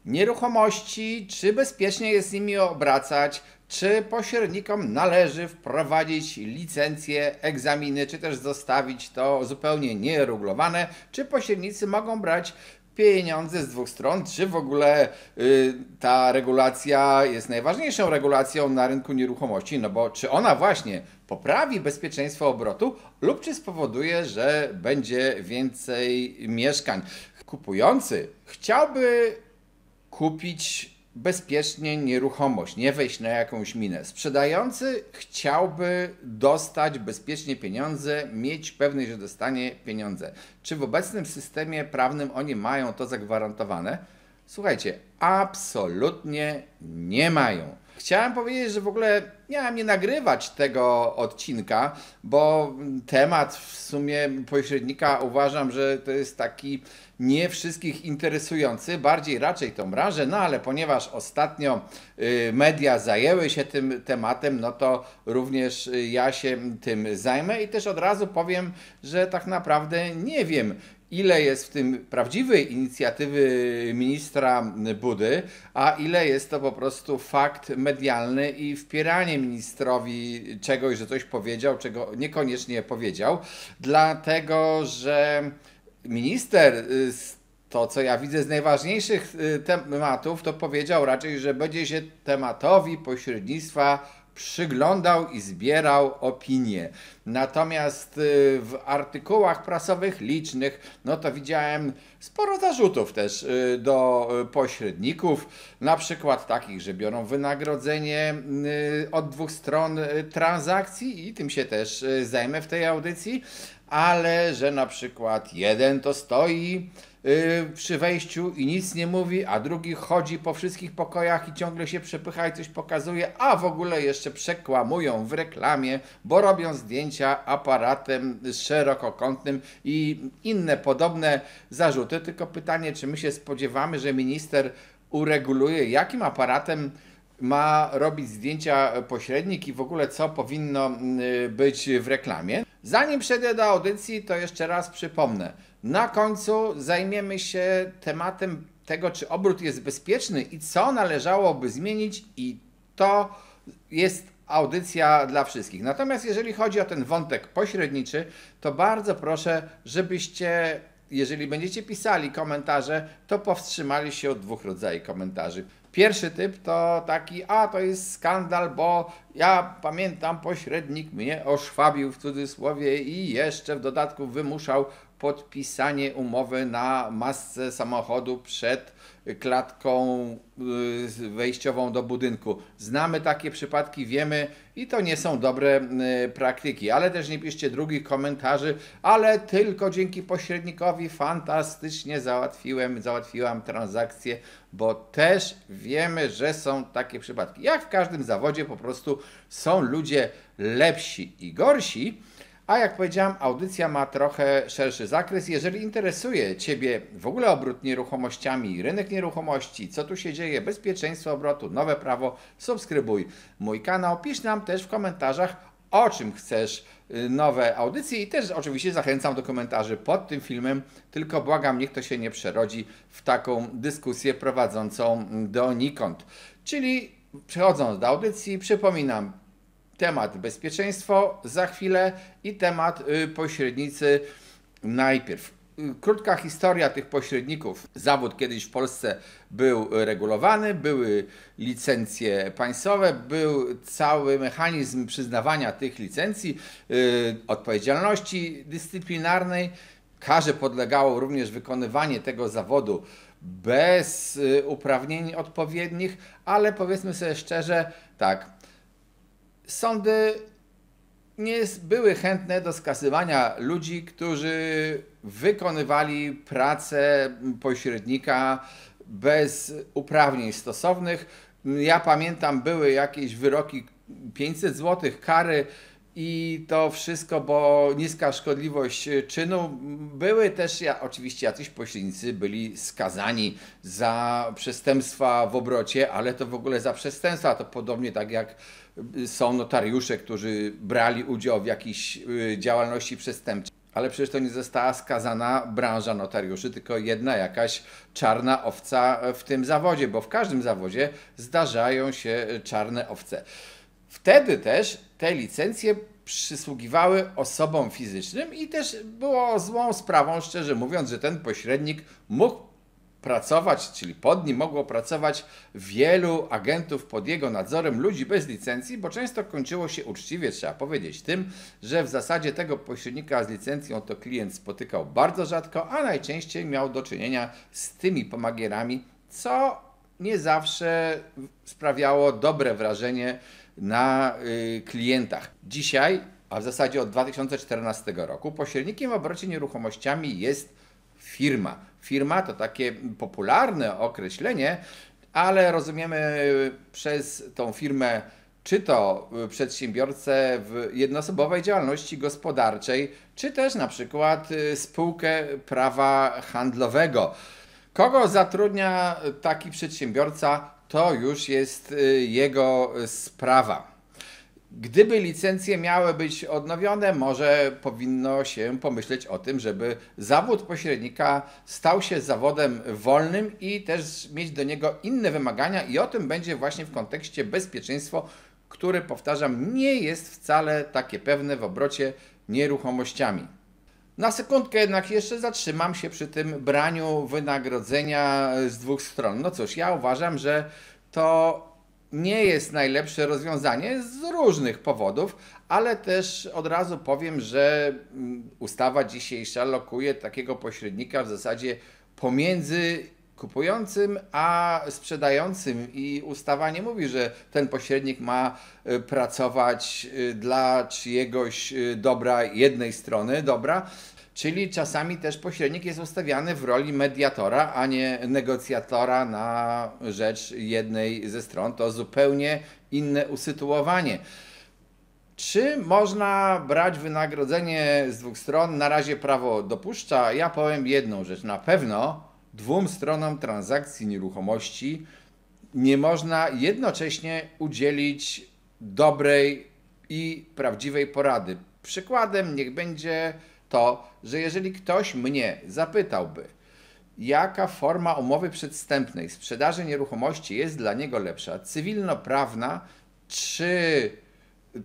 nieruchomości, czy bezpiecznie jest nimi obracać, czy pośrednikom należy wprowadzić licencje, egzaminy, czy też zostawić to zupełnie nieregulowane, czy pośrednicy mogą brać pieniądze z dwóch stron, czy w ogóle ta regulacja jest najważniejszą regulacją na rynku nieruchomości, no bo czy ona właśnie poprawi bezpieczeństwo obrotu lub czy spowoduje, że będzie więcej mieszkań. Kupujący chciałby kupić bezpiecznie nieruchomość, nie wejść na jakąś minę. Sprzedający chciałby dostać bezpiecznie pieniądze, mieć pewność, że dostanie pieniądze. Czy w obecnym systemie prawnym oni mają to zagwarantowane? Słuchajcie, absolutnie nie mają. Chciałem powiedzieć, że w ogóle miałem nie nagrywać tego odcinka, bo temat w sumie pośrednika uważam, że to jest taki nie wszystkich interesujący, bardziej raczej tą branżę, no ale ponieważ ostatnio media zajęły się tym tematem, no to również ja się tym zajmę i też od razu powiem, że tak naprawdę nie wiem, ile jest w tym prawdziwej inicjatywy ministra Budy, a ile jest to po prostu fakt medialny i wpieranie ministrowi czegoś, że coś powiedział, czego niekoniecznie powiedział, dlatego że minister to, co ja widzę z najważniejszych tematów, to powiedział raczej, że będzie się tematowi pośrednictwa przyglądał i zbierał opinie. Natomiast w artykułach prasowych licznych, no to widziałem sporo zarzutów też do pośredników, na przykład takich, że biorą wynagrodzenie od dwóch stron transakcji i tym się też zajmę w tej audycji, ale że na przykład jeden to stoi przy wejściu i nic nie mówi, a drugi chodzi po wszystkich pokojach i ciągle się przepycha i coś pokazuje, a w ogóle jeszcze przekłamują w reklamie, bo robią zdjęcia aparatem szerokokątnym i inne podobne zarzuty. Tylko pytanie, czy my się spodziewamy, że minister ureguluje, jakim aparatem ma robić zdjęcia pośrednik i w ogóle co powinno być w reklamie. Zanim przejdę do audycji, to jeszcze raz przypomnę. Na końcu zajmiemy się tematem tego, czy obrót jest bezpieczny i co należałoby zmienić, i to jest audycja dla wszystkich. Natomiast jeżeli chodzi o ten wątek pośredniczy, to bardzo proszę, żebyście, jeżeli będziecie pisali komentarze, to powstrzymali się od dwóch rodzajów komentarzy. Pierwszy typ to taki, to jest skandal, bo ja pamiętam, pośrednik mnie oszwabił w cudzysłowie i jeszcze w dodatku wymuszał podpisanie umowy na masce samochodu przed klatką wejściową do budynku. Znamy takie przypadki, wiemy i to nie są dobre praktyki, ale też nie piszcie drugich komentarzy, ale tylko dzięki pośrednikowi fantastycznie załatwiłam transakcję, bo też wiemy, że są takie przypadki. Jak w każdym zawodzie po prostu są ludzie lepsi i gorsi. A jak powiedziałem, audycja ma trochę szerszy zakres. Jeżeli interesuje Ciebie w ogóle obrót nieruchomościami, rynek nieruchomości, co tu się dzieje, bezpieczeństwo obrotu, nowe prawo, subskrybuj mój kanał. Pisz nam też w komentarzach, o czym chcesz nowe audycje i też oczywiście zachęcam do komentarzy pod tym filmem, tylko błagam, niech to się nie przerodzi w taką dyskusję prowadzącą donikąd. Czyli przechodząc do audycji, przypominam, temat bezpieczeństwo za chwilę i temat pośrednicy najpierw. Krótka historia tych pośredników. Zawód kiedyś w Polsce był regulowany, były licencje państwowe, był cały mechanizm przyznawania tych licencji, odpowiedzialności dyscyplinarnej. Karze podlegało również wykonywanie tego zawodu bez uprawnień odpowiednich, ale powiedzmy sobie szczerze, tak, sądy nie były chętne do skazywania ludzi, którzy wykonywali pracę pośrednika bez uprawnień stosownych. Ja pamiętam, były jakieś wyroki 500 zł kary i to wszystko, bo niska szkodliwość czynu. Były też oczywiście jacyś pośrednicy byli skazani za przestępstwa w obrocie, ale to w ogóle za przestępstwa, to podobnie tak jak są notariusze, którzy brali udział w jakiejś działalności przestępczej. Ale przecież to nie została skazana branża notariuszy, tylko jedna jakaś czarna owca w tym zawodzie, bo w każdym zawodzie zdarzają się czarne owce. Wtedy też te licencje przysługiwały osobom fizycznym i też było złą sprawą, szczerze mówiąc, że ten pośrednik mógł pracować, czyli pod nim mogło pracować wielu agentów pod jego nadzorem, ludzi bez licencji, bo często kończyło się uczciwie, trzeba powiedzieć, tym, że w zasadzie tego pośrednika z licencją to klient spotykał bardzo rzadko, a najczęściej miał do czynienia z tymi pomagierami, co nie zawsze sprawiało dobre wrażenie na klientach. Dzisiaj, a w zasadzie od 2014 roku, pośrednikiem w obrocie nieruchomościami jest firma. Firma to takie popularne określenie, ale rozumiemy przez tą firmę czy to przedsiębiorcę w jednoosobowej działalności gospodarczej, czy też na przykład spółkę prawa handlowego. Kogo zatrudnia taki przedsiębiorca, to już jest jego sprawa. Gdyby licencje miały być odnowione, może powinno się pomyśleć o tym, żeby zawód pośrednika stał się zawodem wolnym i też mieć do niego inne wymagania i o tym będzie właśnie w kontekście bezpieczeństwo, które, powtarzam, nie jest wcale takie pewne w obrocie nieruchomościami. Na sekundkę jednak jeszcze zatrzymam się przy tym braniu wynagrodzenia z dwóch stron. No cóż, ja uważam, że to nie jest najlepsze rozwiązanie z różnych powodów, ale też od razu powiem, że ustawa dzisiejsza lokuje takiego pośrednika w zasadzie pomiędzy kupującym a sprzedającym i ustawa nie mówi, że ten pośrednik ma pracować dla czyjegoś dobra jednej strony dobra, czyli czasami też pośrednik jest ustawiany w roli mediatora, a nie negocjatora na rzecz jednej ze stron. To zupełnie inne usytuowanie. Czy można brać wynagrodzenie z dwóch stron? Na razie prawo dopuszcza. Ja powiem jedną rzecz. Na pewno dwóm stronom transakcji nieruchomości nie można jednocześnie udzielić dobrej i prawdziwej porady. Przykładem niech będzie to, że jeżeli ktoś mnie zapytałby, jaka forma umowy przedwstępnej sprzedaży nieruchomości jest dla niego lepsza, cywilnoprawna czy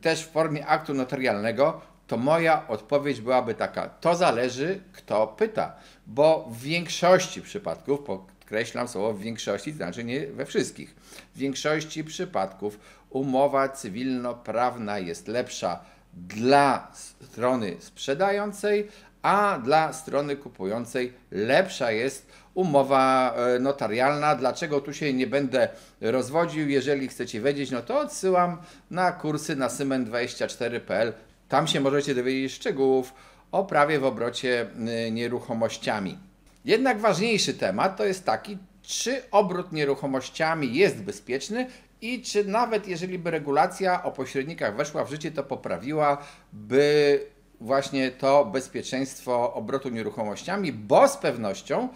też w formie aktu notarialnego, to moja odpowiedź byłaby taka: to zależy, kto pyta, bo w większości przypadków, podkreślam słowo w większości, to znaczy nie we wszystkich, w większości przypadków umowa cywilnoprawna jest lepsza dla strony sprzedającej, a dla strony kupującej lepsza jest umowa notarialna. Dlaczego tu się nie będę rozwodził? Jeżeli chcecie wiedzieć, no to odsyłam na kursy na symen24.pl. Tam się możecie dowiedzieć szczegółów o prawie w obrocie nieruchomościami. Jednak ważniejszy temat to jest taki, czy obrót nieruchomościami jest bezpieczny i czy nawet jeżeli by regulacja o pośrednikach weszła w życie, to poprawiłaby właśnie to bezpieczeństwo obrotu nieruchomościami, bo z pewnością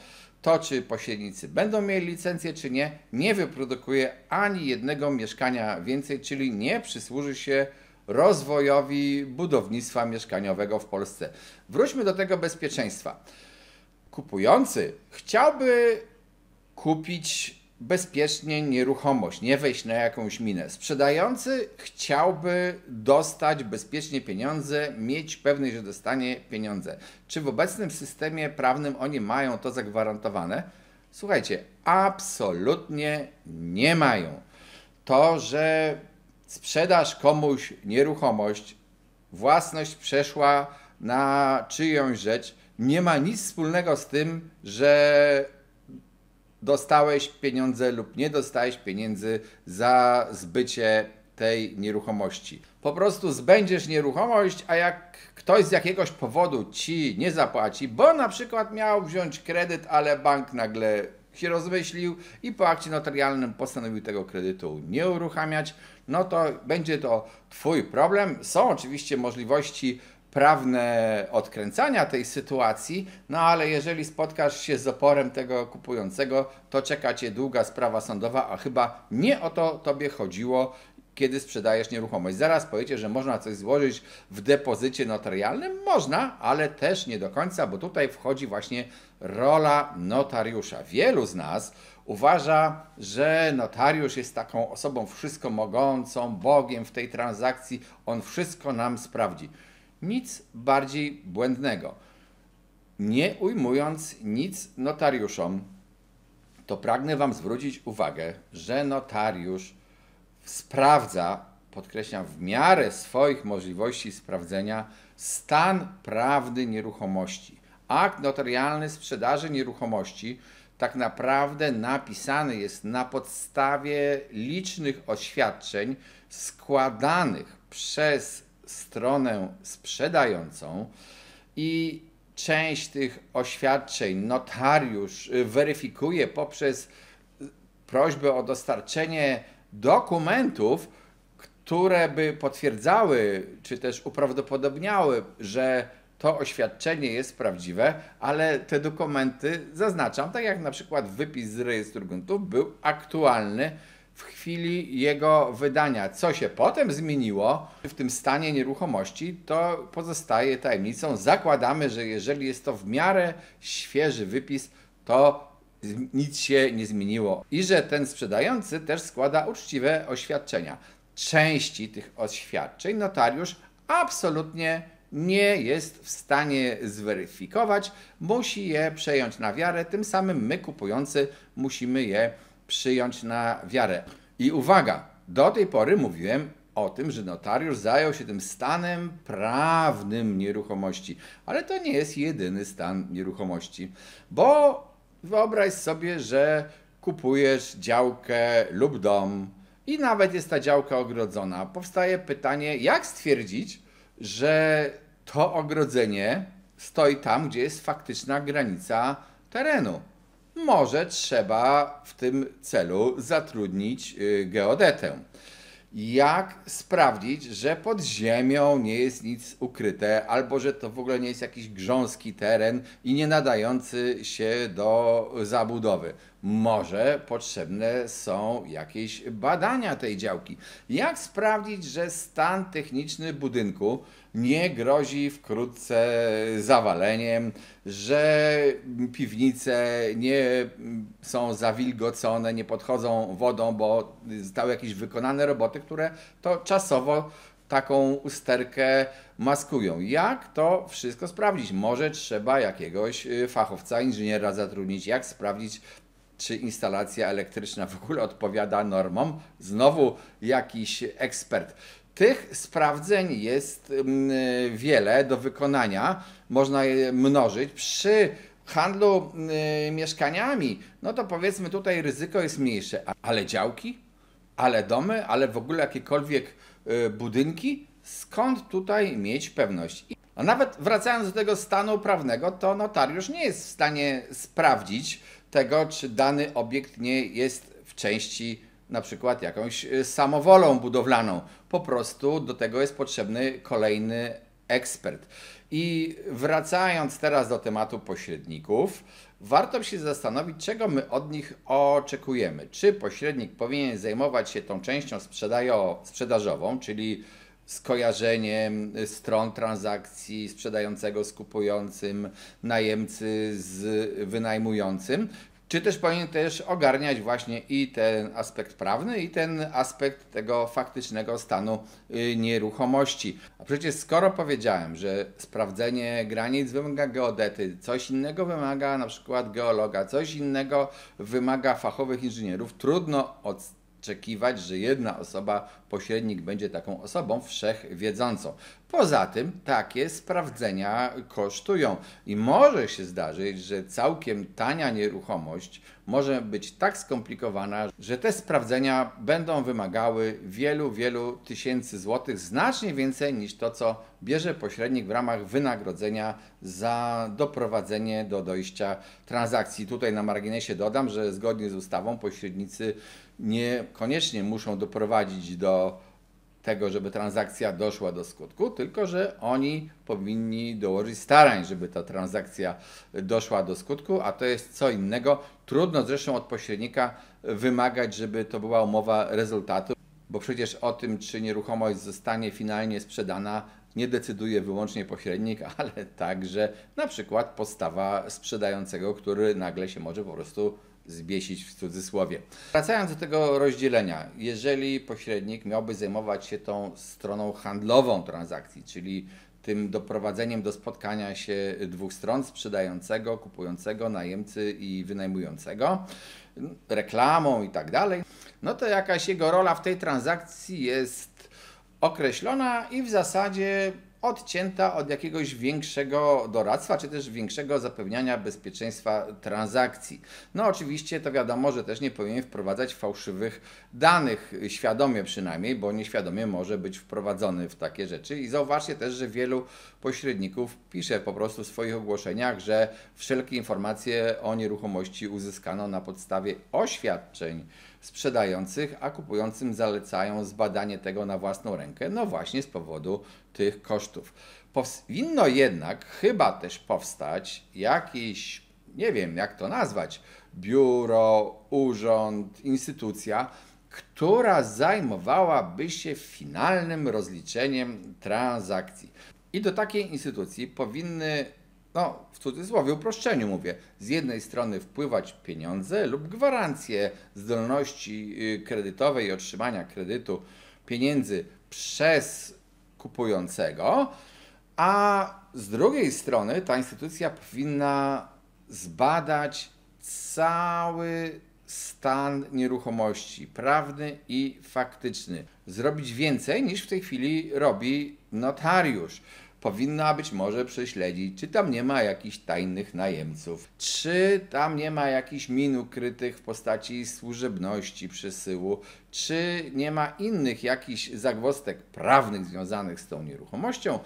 to, czy pośrednicy będą mieli licencję, czy nie, nie wyprodukuje ani jednego mieszkania więcej, czyli nie przysłuży się rozwojowi budownictwa mieszkaniowego w Polsce. Wróćmy do tego bezpieczeństwa. Kupujący chciałby kupić bezpiecznie nieruchomość, nie wejść na jakąś minę. Sprzedający chciałby dostać bezpiecznie pieniądze, mieć pewność, że dostanie pieniądze. Czy w obecnym systemie prawnym oni mają to zagwarantowane? Słuchajcie, absolutnie nie mają. To, że sprzedasz komuś nieruchomość, własność przeszła na czyjąś rzecz, nie ma nic wspólnego z tym, że dostałeś pieniądze lub nie dostałeś pieniędzy za zbycie tej nieruchomości. Po prostu zbędziesz nieruchomość, a jak ktoś z jakiegoś powodu ci nie zapłaci, bo na przykład miał wziąć kredyt, ale bank nagle się rozmyślił i po akcie notarialnym postanowił tego kredytu nie uruchamiać, no to będzie to twój problem. Są oczywiście możliwości prawne odkręcania tej sytuacji, no ale jeżeli spotkasz się z oporem tego kupującego, to czeka cię długa sprawa sądowa, a chyba nie o to tobie chodziło, kiedy sprzedajesz nieruchomość. Zaraz powiecie, że można coś złożyć w depozycie notarialnym. Można, ale też nie do końca, bo tutaj wchodzi właśnie rola notariusza. Wielu z nas uważa, że notariusz jest taką osobą wszystko mogącą, Bogiem w tej transakcji, on wszystko nam sprawdzi. Nic bardziej błędnego. Nie ujmując nic notariuszom, to pragnę Wam zwrócić uwagę, że notariusz sprawdza, podkreślam, w miarę swoich możliwości sprawdzenia stan prawny nieruchomości. Akt notarialny sprzedaży nieruchomości tak naprawdę napisany jest na podstawie licznych oświadczeń składanych przez stronę sprzedającą i część tych oświadczeń notariusz weryfikuje poprzez prośbę o dostarczenie dokumentów, które by potwierdzały, czy też uprawdopodobniały, że to oświadczenie jest prawdziwe, ale te dokumenty, zaznaczam, tak jak na przykład wypis z rejestru gruntów, był aktualny w chwili jego wydania. Co się potem zmieniło w tym stanie nieruchomości, to pozostaje tajemnicą. Zakładamy, że jeżeli jest to w miarę świeży wypis, to nic się nie zmieniło i że ten sprzedający też składa uczciwe oświadczenia. Części tych oświadczeń notariusz absolutnie nie jest w stanie zweryfikować, musi je przejąć na wiarę, tym samym my kupujący musimy je przyjąć na wiarę. I uwaga, do tej pory mówiłem o tym, że notariusz zajął się tym stanem prawnym nieruchomości, ale to nie jest jedyny stan nieruchomości, bo wyobraź sobie, że kupujesz działkę lub dom i nawet jest ta działka ogrodzona. Powstaje pytanie, jak stwierdzić, że to ogrodzenie stoi tam, gdzie jest faktyczna granica terenu. Może trzeba w tym celu zatrudnić geodetę. Jak sprawdzić, że pod ziemią nie jest nic ukryte, albo że to w ogóle nie jest jakiś grząski teren i nie nadający się do zabudowy? Może potrzebne są jakieś badania tej działki. Jak sprawdzić, że stan techniczny budynku nie grozi wkrótce zawaleniem, że piwnice nie są zawilgocone, nie podchodzą wodą, bo zostały jakieś wykonane roboty, które to czasowo taką usterkę maskują. Jak to wszystko sprawdzić? Może trzeba jakiegoś fachowca, inżyniera zatrudnić. Jak sprawdzić, czy instalacja elektryczna w ogóle odpowiada normom? Znowu jakiś ekspert. Tych sprawdzeń jest wiele do wykonania, można je mnożyć. Przy handlu mieszkaniami, no to powiedzmy tutaj ryzyko jest mniejsze, ale działki, ale domy, ale w ogóle jakiekolwiek budynki, skąd tutaj mieć pewność? A nawet wracając do tego stanu prawnego, to notariusz nie jest w stanie sprawdzić tego, czy dany obiekt nie jest w części na przykład jakąś samowolą budowlaną. Po prostu do tego jest potrzebny kolejny ekspert. I wracając teraz do tematu pośredników, warto się zastanowić, czego my od nich oczekujemy. Czy pośrednik powinien zajmować się tą częścią sprzedażową, czyli skojarzeniem stron transakcji sprzedającego z kupującym, najemcy z wynajmującym, czy też powinien też ogarniać właśnie i ten aspekt prawny, i ten aspekt tego faktycznego stanu nieruchomości. A przecież skoro powiedziałem, że sprawdzenie granic wymaga geodety, coś innego wymaga na przykład geologa, coś innego wymaga fachowych inżynierów, trudno oczekiwać, że jedna osoba, pośrednik, będzie taką osobą wszechwiedzącą. Poza tym takie sprawdzenia kosztują i może się zdarzyć, że całkiem tania nieruchomość może być tak skomplikowana, że te sprawdzenia będą wymagały wielu, wielu tysięcy złotych, znacznie więcej niż to, co bierze pośrednik w ramach wynagrodzenia za doprowadzenie do dojścia transakcji. Tutaj na marginesie dodam, że zgodnie z ustawą pośrednicy niekoniecznie muszą doprowadzić do tego, żeby transakcja doszła do skutku, tylko że oni powinni dołożyć starań, żeby ta transakcja doszła do skutku, a to jest co innego. Trudno zresztą od pośrednika wymagać, żeby to była umowa rezultatu. bo przecież o tym, czy nieruchomość zostanie finalnie sprzedana, nie decyduje wyłącznie pośrednik, ale także na przykład postawa sprzedającego, który nagle się może po prostu zbiesić w cudzysłowie. Wracając do tego rozdzielenia, jeżeli pośrednik miałby zajmować się tą stroną handlową transakcji, czyli tym doprowadzeniem do spotkania się dwóch stron, sprzedającego, kupującego, najemcy i wynajmującego, reklamą i tak dalej, no to jakaś jego rola w tej transakcji jest określona i w zasadzie odcięta od jakiegoś większego doradztwa, czy też większego zapewniania bezpieczeństwa transakcji. No oczywiście to wiadomo, że też nie powinien wprowadzać fałszywych danych, świadomie przynajmniej, bo nieświadomie może być wprowadzony w takie rzeczy. I zauważcie też, że wielu pośredników pisze po prostu w swoich ogłoszeniach, że wszelkie informacje o nieruchomości uzyskano na podstawie oświadczeń sprzedających, a kupującym zalecają zbadanie tego na własną rękę, no właśnie z powodu tych kosztów. Powinno jednak chyba też powstać jakiś, nie wiem jak to nazwać, biuro, urząd, instytucja, która zajmowałaby się finalnym rozliczeniem transakcji. I do takiej instytucji powinny, no w cudzysłowie, uproszczeniu mówię, z jednej strony wpływać pieniądze lub gwarancje zdolności kredytowej i otrzymania kredytu pieniędzy przez kupującego, a z drugiej strony ta instytucja powinna zbadać cały stan nieruchomości, prawny i faktyczny. Zrobić więcej niż w tej chwili robi notariusz. Powinna być może prześledzić, czy tam nie ma jakichś tajnych najemców, czy tam nie ma jakichś min ukrytych w postaci służebności przesyłu, czy nie ma innych jakichś zagwozdek prawnych związanych z tą nieruchomością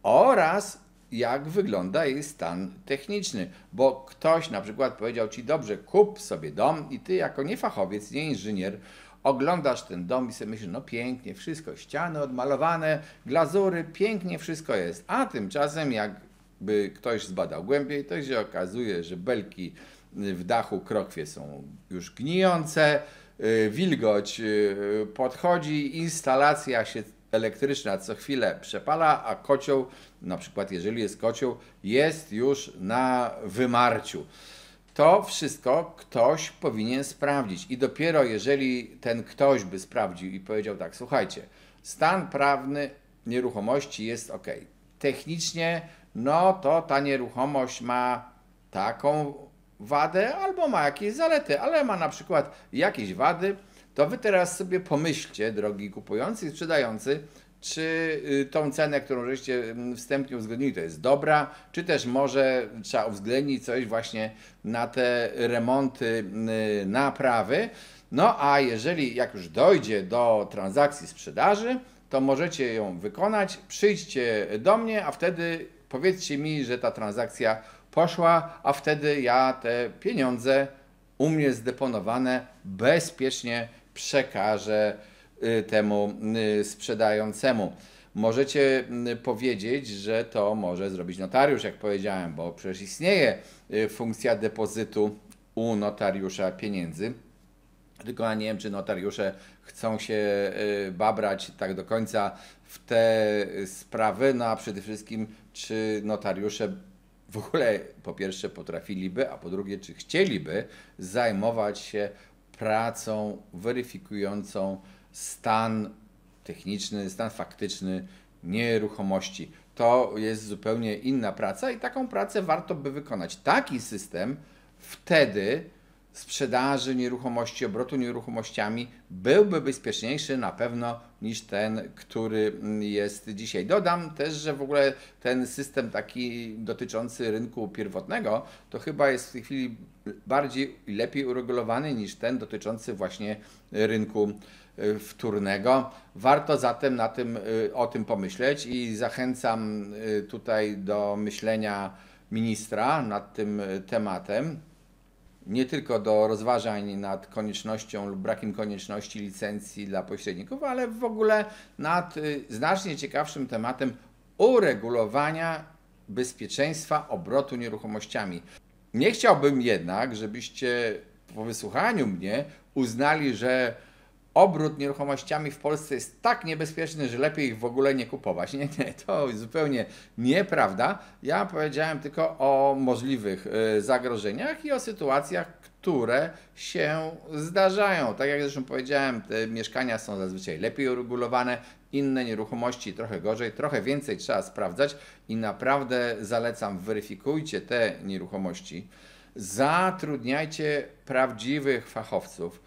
oraz jak wygląda jej stan techniczny, bo ktoś na przykład powiedział Ci, dobrze, kup sobie dom i Ty jako niefachowiec, nie inżynier, oglądasz ten dom i sobie myślisz, no pięknie, wszystko, ściany odmalowane, glazury, pięknie wszystko jest, a tymczasem jakby ktoś zbadał głębiej, to się okazuje, że belki w dachu krokwie są już gnijące, wilgoć podchodzi, instalacja się elektryczna co chwilę przepala, a kocioł, na przykład jeżeli jest kocioł, jest już na wymarciu. To wszystko ktoś powinien sprawdzić i dopiero jeżeli ten ktoś by sprawdził i powiedział tak, słuchajcie, stan prawny nieruchomości jest ok. Technicznie, no to ta nieruchomość ma taką wadę albo ma jakieś zalety, ale ma na przykład jakieś wady, to wy teraz sobie pomyślcie, drogi kupujący i sprzedający, czy tą cenę, którą żeście wstępnie uzgodnili, to jest dobra, czy też może trzeba uwzględnić coś właśnie na te remonty, naprawy. No a jeżeli, jak już dojdzie do transakcji sprzedaży, to możecie ją wykonać, przyjdźcie do mnie, a wtedy powiedzcie mi, że ta transakcja poszła, a wtedy ja te pieniądze u mnie zdeponowane bezpiecznie przekażę temu sprzedającemu. Możecie powiedzieć, że to może zrobić notariusz, jak powiedziałem, bo przecież istnieje funkcja depozytu u notariusza pieniędzy. Tylko ja nie wiem, czy notariusze chcą się babrać tak do końca w te sprawy, no a przede wszystkim, czy notariusze w ogóle po pierwsze potrafiliby, a po drugie, czy chcieliby zajmować się pracą weryfikującą stan techniczny, stan faktyczny nieruchomości. To jest zupełnie inna praca i taką pracę warto by wykonać. Taki system wtedy sprzedaży nieruchomości, obrotu nieruchomościami byłby bezpieczniejszy na pewno niż ten, który jest dzisiaj. Dodam też, że w ogóle ten system taki dotyczący rynku pierwotnego to chyba jest w tej chwili bardziej i lepiej uregulowany niż ten dotyczący właśnie rynku wtórnego. Warto zatem o tym pomyśleć i zachęcam tutaj do myślenia ministra nad tym tematem. Nie tylko do rozważań nad koniecznością lub brakiem konieczności licencji dla pośredników, ale w ogóle nad znacznie ciekawszym tematem uregulowania bezpieczeństwa obrotu nieruchomościami. Nie chciałbym jednak, żebyście po wysłuchaniu mnie uznali, że obrót nieruchomościami w Polsce jest tak niebezpieczny, że lepiej ich w ogóle nie kupować. Nie, to zupełnie nieprawda. Ja powiedziałem tylko o możliwych zagrożeniach i o sytuacjach, które się zdarzają. Tak jak zresztą powiedziałem, te mieszkania są zazwyczaj lepiej uregulowane, inne nieruchomości trochę gorzej, trochę więcej trzeba sprawdzać i naprawdę zalecam, weryfikujcie te nieruchomości, zatrudniajcie prawdziwych fachowców.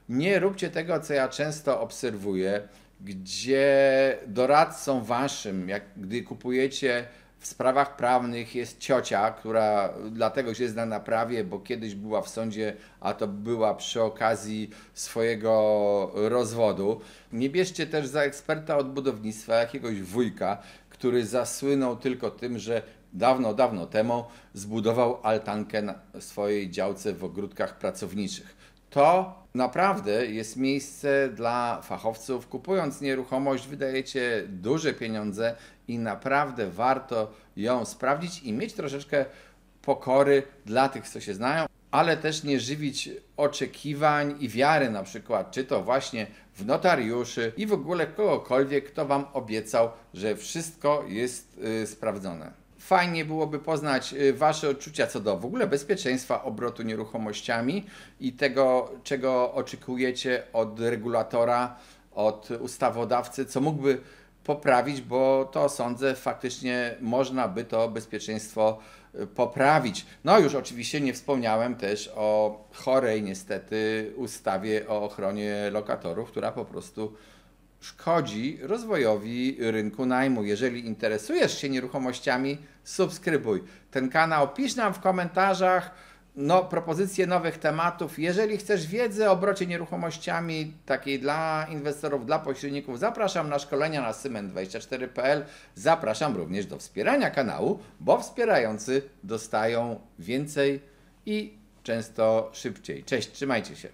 Nie róbcie tego, co ja często obserwuję, gdzie doradcą waszym, gdy kupujecie w sprawach prawnych, jest ciocia, która dlatego się zna na prawie, bo kiedyś była w sądzie, a to była przy okazji swojego rozwodu. Nie bierzcie też za eksperta od budownictwa jakiegoś wujka, który zasłynął tylko tym, że dawno, dawno temu zbudował altankę na swojej działce w ogródkach pracowniczych. To naprawdę jest miejsce dla fachowców. Kupując nieruchomość wydajecie duże pieniądze i naprawdę warto ją sprawdzić i mieć troszeczkę pokory dla tych, co się znają, ale też nie żywić oczekiwań i wiary na przykład, czy to właśnie w notariuszy i w ogóle kogokolwiek, kto Wam obiecał, że wszystko jest sprawdzone. Fajnie byłoby poznać Wasze odczucia co do w ogóle bezpieczeństwa obrotu nieruchomościami i tego, czego oczekujecie od regulatora, od ustawodawcy, co mógłby poprawić, bo to sądzę faktycznie można by to bezpieczeństwo poprawić. No już oczywiście nie wspomniałem też o chorej niestety ustawie o ochronie lokatorów, która po prostu szkodzi rozwojowi rynku najmu. Jeżeli interesujesz się nieruchomościami, subskrybuj ten kanał, pisz nam w komentarzach propozycje nowych tematów. Jeżeli chcesz wiedzy o obrocie nieruchomościami, takiej dla inwestorów, dla pośredników, zapraszam na szkolenia na Syment24.pl. Zapraszam również do wspierania kanału, bo wspierający dostają więcej i często szybciej. Cześć, trzymajcie się.